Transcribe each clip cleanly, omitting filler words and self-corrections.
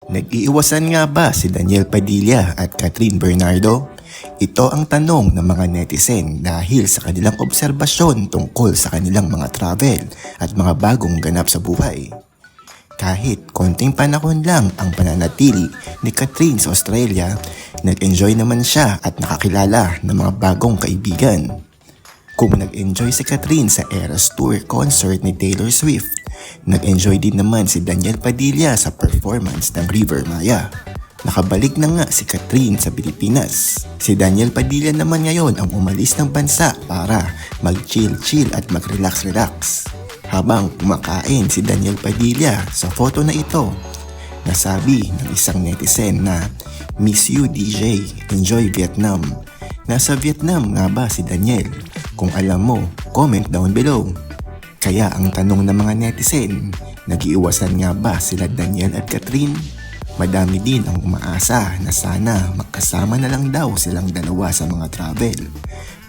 Nag-iiwasan nga ba si Daniel Padilla at Catherine Bernardo? Ito ang tanong ng mga netizen dahil sa kanilang obserbasyon tungkol sa kanilang mga travel at mga bagong ganap sa buhay. Kahit konting panahon lang ang pananatili ni Catherine sa Australia, nag-enjoy naman siya at nakakilala ng mga bagong kaibigan. Kung nag-enjoy si Catherine sa Eras Tour concert ni Taylor Swift, nag-enjoy din naman si Daniel Padilla sa performance ng River Maya. Nakabalik na nga si Catherine sa Pilipinas. Si Daniel Padilla naman ngayon ang umalis ng bansa para mag-chill-chill at mag-relax-relax. Habang kumakain si Daniel Padilla sa photo na ito, nasabi ng isang netizen na "Miss you DJ, enjoy Vietnam." Nasa Vietnam nga ba si Daniel? Kung alam mo, comment down below. Kaya ang tanong ng mga netizen, nag-iiwasan nga ba sila Daniel at Catherine? Madami din ang umaasa na sana magkasama na lang daw silang dalawa sa mga travel.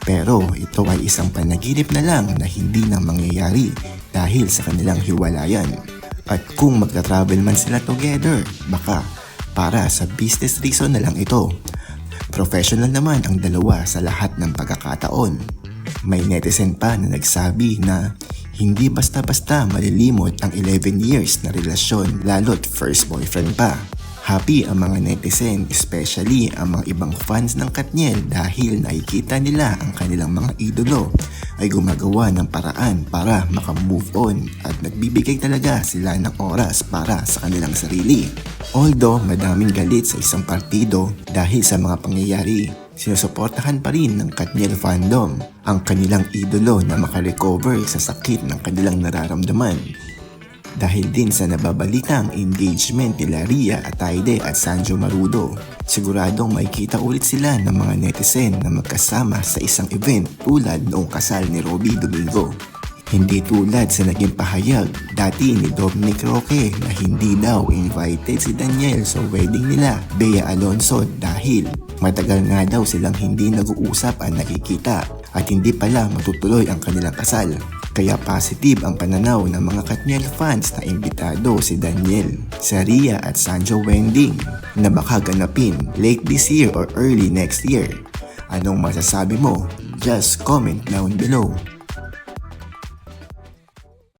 Pero ito ay isang panaginip na lang na hindi na mangyayari dahil sa kanilang hiwalayan. At kung magta-travel man sila together, baka para sa business reason na lang ito. Professional naman ang dalawa sa lahat ng pagkakataon. May netizen pa na nagsabi na hindi basta-basta malilimot ang 11 years na relasyon lalo't first boyfriend pa. Happy ang mga netizen, especially ang mga ibang fans ng Katniel dahil nakikita nila ang kanilang mga idolo ay gumagawa ng paraan para makamove on at nagbibigay talaga sila ng oras para sa kanilang sarili. Although madaming galit sa isang partido dahil sa mga pangyayari, sinusuportahan pa rin ng Katniel fandom ang kanilang idolo na makarecover sa sakit ng kanilang nararamdaman. Dahil din sa nababalitang engagement nila Rhea Atayde at Sanjo Marudo, siguradong makikita ulit sila ng mga netizen na magkasama sa isang event tulad noong kasal ni Robby Domingo. Hindi tulad sa naging pahayag dati ni Dominic Roque na hindi daw invited si Daniel sa wedding nila Bea Alonso dahil matagal nga daw silang hindi nag-uusap at nakikita at hindi pala matutuloy ang kanilang kasal. Kaya positive ang pananaw ng mga Katniel fans na imbitado si Daniel sa Rhea at Sanjo wedding na baka ganapin late this year or early next year. Anong masasabi mo? Just comment down below.